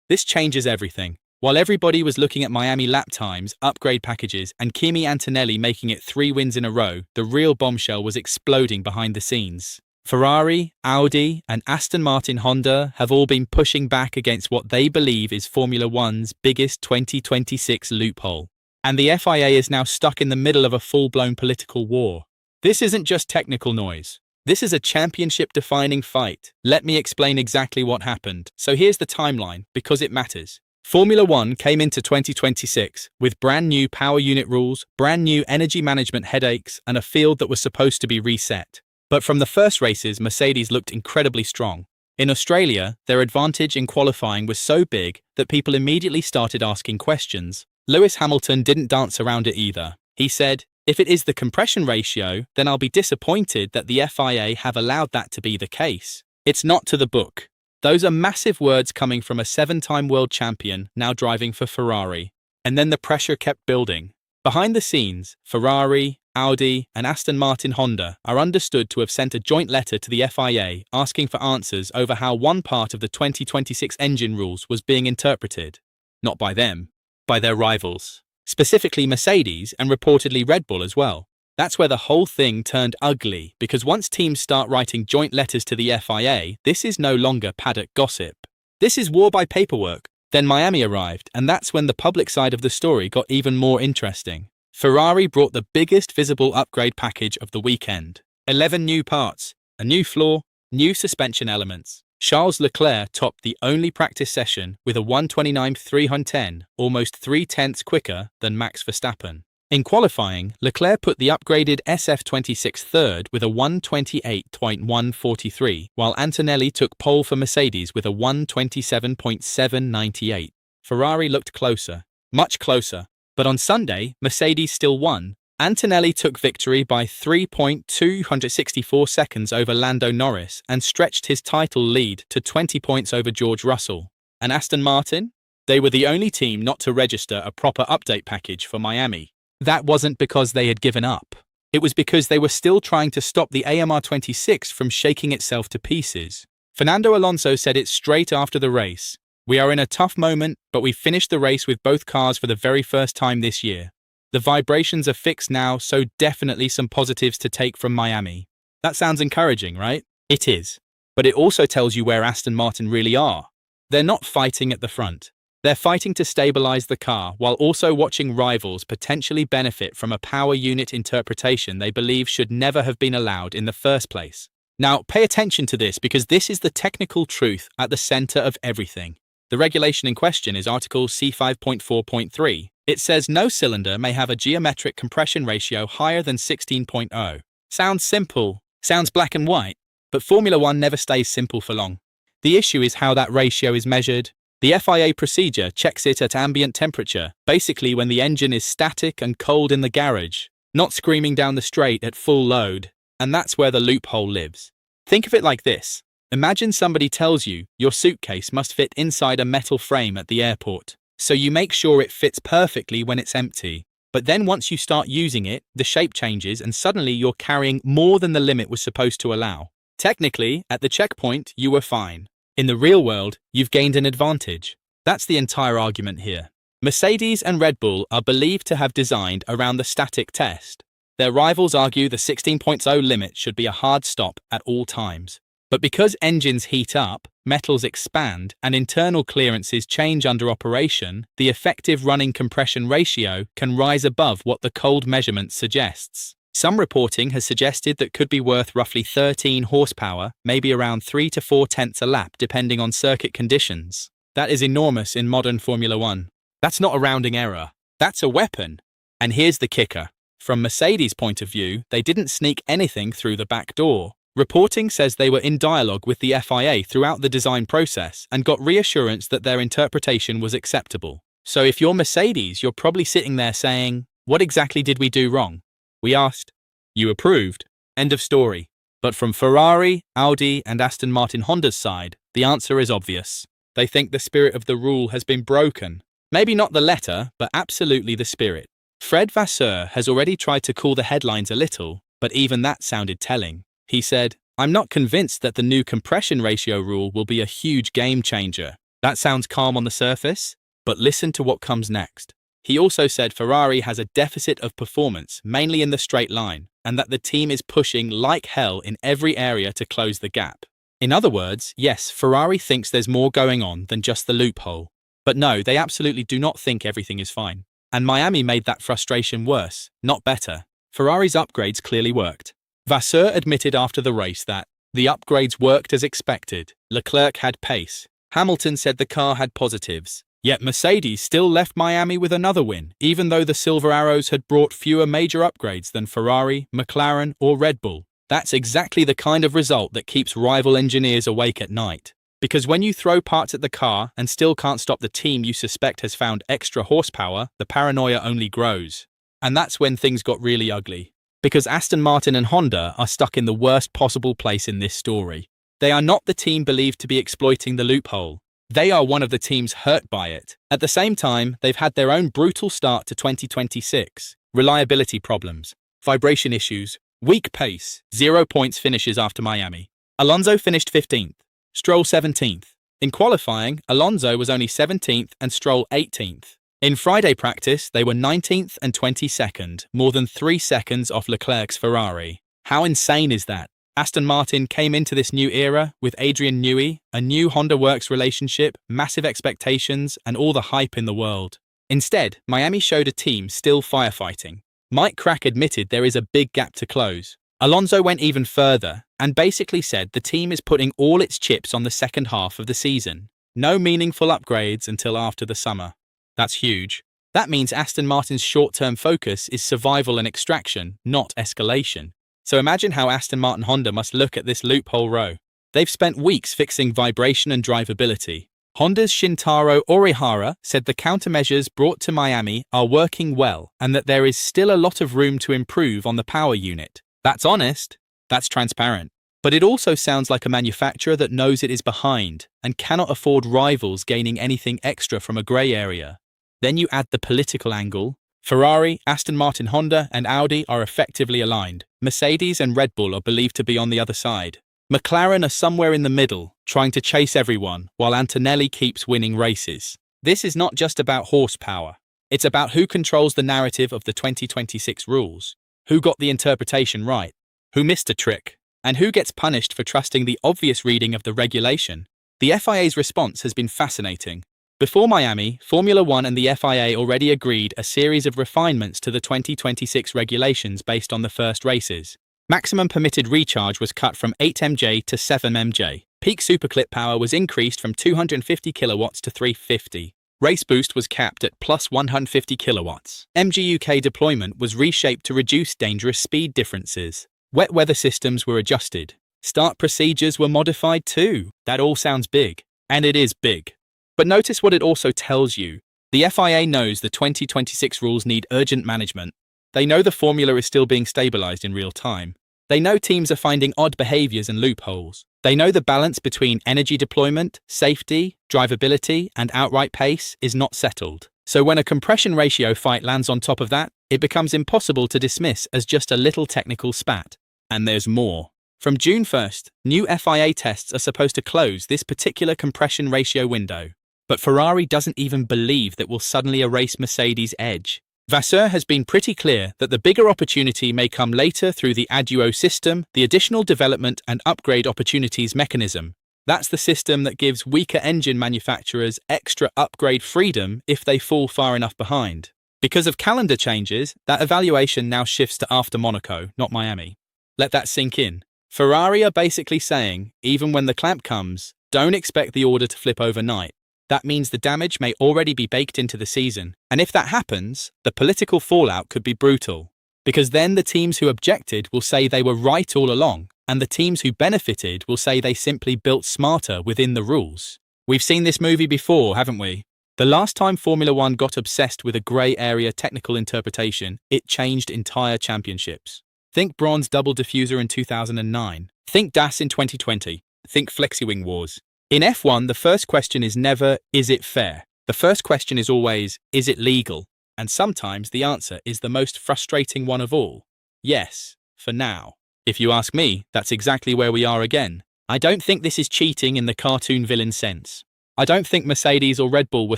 This changes everything. While everybody was looking at Miami lap times, upgrade packages, and Kimi Antonelli making it 3 wins in a row, the real bombshell was exploding behind the scenes. Ferrari, Audi, and Aston Martin-Honda have all been pushing back against what they believe is Formula One's biggest 2026 loophole. And the FIA is now stuck in the middle of a full-blown political war. This isn't just technical noise. This is a championship-defining fight. Let me explain exactly what happened. So here's the timeline, because it matters. Formula One came into 2026 with brand new power unit rules, brand new energy management headaches, and a field that was supposed to be reset. But from the first races, Mercedes looked incredibly strong. In Australia, their advantage in qualifying was so big that people immediately started asking questions. Lewis Hamilton didn't dance around it either. He said, "If it is the compression ratio, then I'll be disappointed that the FIA have allowed that to be the case. It's not to the book." Those are massive words coming from a 7-time world champion now driving for Ferrari. And then the pressure kept building. Behind the scenes, Ferrari, Audi, and Aston Martin-Honda are understood to have sent a joint letter to the FIA asking for answers over how one part of the 2026 engine rules was being interpreted. Not by them, by their rivals. Specifically Mercedes and reportedly Red Bull as well. That's where the whole thing turned ugly, because once teams start writing joint letters to the FIA, this is no longer paddock gossip. This is war by paperwork. Then Miami arrived, and that's when the public side of the story got even more interesting. Ferrari brought the biggest visible upgrade package of the weekend. 11 new parts, a new floor, new suspension elements. Charles Leclerc topped the only practice session with a 1:29.310, almost 3/10 quicker than Max Verstappen. In qualifying, Leclerc put the upgraded SF26 third with a 1:28.143, while Antonelli took pole for Mercedes with a 1:27.798. Ferrari looked closer, much closer, but on Sunday, Mercedes still won. Antonelli took victory by 3.264 seconds over Lando Norris and stretched his title lead to 20 points over George Russell. And Aston Martin? They were the only team not to register a proper update package for Miami. That wasn't because they had given up. It was because they were still trying to stop the AMR26 from shaking itself to pieces. Fernando Alonso said it straight after the race. "We are in a tough moment, but we finished the race with both cars for the very first time this year. The vibrations are fixed now, so definitely some positives to take from Miami." That sounds encouraging, right? It is. But it also tells you where Aston Martin really are. They're not fighting at the front. They're fighting to stabilize the car while also watching rivals potentially benefit from a power unit interpretation they believe should never have been allowed in the first place. Now, pay attention to this because this is the technical truth at the center of everything. The regulation in question is Article C5.4.3. It says no cylinder may have a geometric compression ratio higher than 16.0. Sounds simple, sounds black and white, but Formula One never stays simple for long. The issue is how that ratio is measured. The FIA procedure checks it at ambient temperature, basically when the engine is static and cold in the garage, not screaming down the straight at full load, and that's where the loophole lives. Think of it like this. Imagine somebody tells you your suitcase must fit inside a metal frame at the airport, so you make sure it fits perfectly when it's empty. But then once you start using it, the shape changes and suddenly you're carrying more than the limit was supposed to allow. Technically, at the checkpoint, you were fine. In the real world, you've gained an advantage. That's the entire argument here. Mercedes and Red Bull are believed to have designed around the static test. Their rivals argue the 16.0 limit should be a hard stop at all times. But because engines heat up, metals expand, and internal clearances change under operation, the effective running compression ratio can rise above what the cold measurement suggests. Some reporting has suggested that could be worth roughly 13 horsepower, maybe around 3 to 4 tenths a lap depending on circuit conditions. That is enormous in modern Formula One. That's not a rounding error. That's a weapon. And here's the kicker. From Mercedes' point of view, they didn't sneak anything through the back door. Reporting says they were in dialogue with the FIA throughout the design process and got reassurance that their interpretation was acceptable. So if you're Mercedes, you're probably sitting there saying, "What exactly did we do wrong? We asked. You approved. End of story." But from Ferrari, Audi, and Aston Martin-Honda's side, the answer is obvious. They think the spirit of the rule has been broken. Maybe not the letter, but absolutely the spirit. Fred Vasseur has already tried to cool the headlines a little, but even that sounded telling. He said, "I'm not convinced that the new compression ratio rule will be a huge game changer. That sounds calm on the surface, but listen to what comes next. He also said Ferrari has a deficit of performance, mainly in the straight line, and that the team is pushing like hell in every area to close the gap. In other words, yes, Ferrari thinks there's more going on than just the loophole. But no, they absolutely do not think everything is fine. And Miami made that frustration worse, not better. Ferrari's upgrades clearly worked. Vasseur admitted after the race that the upgrades worked as expected. Leclerc had pace. Hamilton said the car had positives. Yet Mercedes still left Miami with another win, even though the Silver Arrows had brought fewer major upgrades than Ferrari, McLaren, or Red Bull. That's exactly the kind of result that keeps rival engineers awake at night. Because when you throw parts at the car and still can't stop the team you suspect has found extra horsepower, the paranoia only grows. And that's when things got really ugly. Because Aston Martin and Honda are stuck in the worst possible place in this story. They are not the team believed to be exploiting the loophole. They are one of the teams hurt by it. At the same time, they've had their own brutal start to 2026. Reliability problems, vibration issues, weak pace, 0 points finishes after Miami. Alonso finished 15th, Stroll 17th. In qualifying, Alonso was only 17th and Stroll 18th. In Friday practice, they were 19th and 22nd, more than 3 seconds off Leclerc's Ferrari. How insane is that? Aston Martin came into this new era with Adrian Newey, a new Honda Works relationship, massive expectations, and all the hype in the world. Instead, Miami showed a team still firefighting. Mike Crack admitted there is a big gap to close. Alonso went even further and basically said the team is putting all its chips on the second half of the season. No meaningful upgrades until after the summer. That's huge. That means Aston Martin's short-term focus is survival and extraction, not escalation. So imagine how Aston Martin Honda must look at this loophole row. They've spent weeks fixing vibration and drivability. Honda's Shintaro Orihara said the countermeasures brought to Miami are working well and that there is still a lot of room to improve on the power unit. That's honest. That's transparent. But it also sounds like a manufacturer that knows it is behind and cannot afford rivals gaining anything extra from a grey area. Then you add the political angle. Ferrari, Aston Martin, Honda, and Audi are effectively aligned. Mercedes and Red Bull are believed to be on the other side. McLaren are somewhere in the middle, trying to chase everyone, while Antonelli keeps winning races. This is not just about horsepower. It's about who controls the narrative of the 2026 rules, who got the interpretation right, who missed a trick, and who gets punished for trusting the obvious reading of the regulation. The FIA's response has been fascinating. Before Miami, Formula One and the FIA already agreed a series of refinements to the 2026 regulations based on the first races. Maximum permitted recharge was cut from 8 mJ to 7 mJ. Peak superclip power was increased from 250 kilowatts to 350. Race boost was capped at plus 150 kilowatts. MGUK deployment was reshaped to reduce dangerous speed differences. Wet weather systems were adjusted. Start procedures were modified too. That all sounds big. And it is big. But notice what it also tells you. The FIA knows the 2026 rules need urgent management. They know the formula is still being stabilized in real time. They know teams are finding odd behaviors and loopholes. They know the balance between energy deployment, safety, drivability, and outright pace is not settled. So when a compression ratio fight lands on top of that, it becomes impossible to dismiss as just a little technical spat. And there's more. From June 1st, new FIA tests are supposed to close this particular compression ratio window. But Ferrari doesn't even believe that will suddenly erase Mercedes' edge. Vasseur has been pretty clear that the bigger opportunity may come later through the ADUO system, the additional development and upgrade opportunities mechanism. That's the system that gives weaker engine manufacturers extra upgrade freedom if they fall far enough behind. Because of calendar changes, that evaluation now shifts to after Monaco, not Miami. Let that sink in. Ferrari are basically saying, even when the clamp comes, don't expect the order to flip overnight. That means the damage may already be baked into the season. And if that happens, the political fallout could be brutal. Because then the teams who objected will say they were right all along, and the teams who benefited will say they simply built smarter within the rules. We've seen this movie before, haven't we? The last time Formula One got obsessed with a grey area technical interpretation, it changed entire championships. Think Braun's double diffuser in 2009. Think DAS in 2020. Think FlexiWing Wars. In F1, the first question is never, is it fair? The first question is always, is it legal? And sometimes the answer is the most frustrating one of all. Yes, for now. If you ask me, that's exactly where we are again. I don't think this is cheating in the cartoon villain sense. I don't think Mercedes or Red Bull were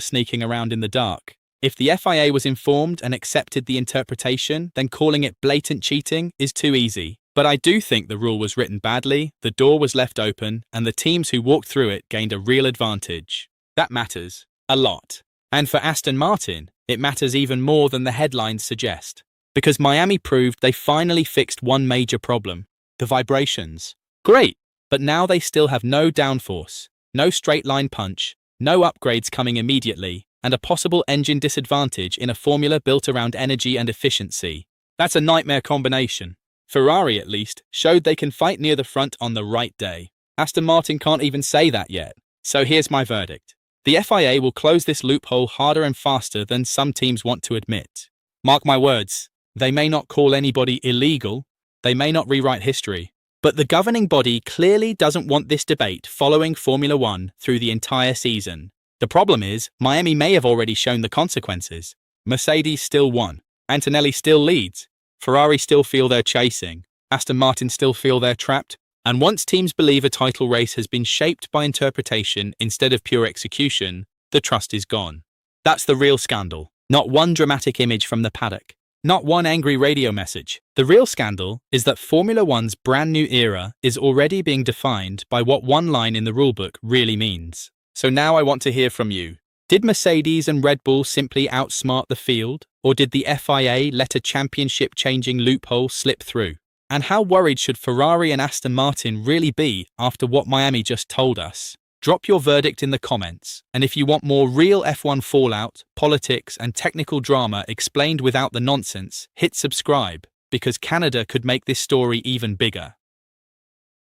sneaking around in the dark. If the FIA was informed and accepted the interpretation, then calling it blatant cheating is too easy. But I do think the rule was written badly, the door was left open, and the teams who walked through it gained a real advantage. That matters. A lot. And for Aston Martin, it matters even more than the headlines suggest. Because Miami proved they finally fixed one major problem: the vibrations. Great! But now they still have no downforce, no straight line punch, no upgrades coming immediately, and a possible engine disadvantage in a formula built around energy and efficiency. That's a nightmare combination. Ferrari, at least, showed they can fight near the front on the right day. Aston Martin can't even say that yet. So here's my verdict. The FIA will close this loophole harder and faster than some teams want to admit. Mark my words, they may not call anybody illegal, they may not rewrite history, but the governing body clearly doesn't want this debate following Formula One through the entire season. The problem is, Miami may have already shown the consequences. Mercedes still won. Antonelli still leads. Ferrari still feel they're chasing. Aston Martin still feel they're trapped. And once teams believe a title race has been shaped by interpretation instead of pure execution, the trust is gone. That's the real scandal. Not one dramatic image from the paddock. Not one angry radio message. The real scandal is that Formula One's brand new era is already being defined by what one line in the rulebook really means. So now I want to hear from you. Did Mercedes and Red Bull simply outsmart the field? Or did the FIA let a championship-changing loophole slip through? And how worried should Ferrari and Aston Martin really be after what Miami just told us? Drop your verdict in the comments. And if you want more real F1 fallout, politics, and technical drama explained without the nonsense, hit subscribe, because Canada could make this story even bigger.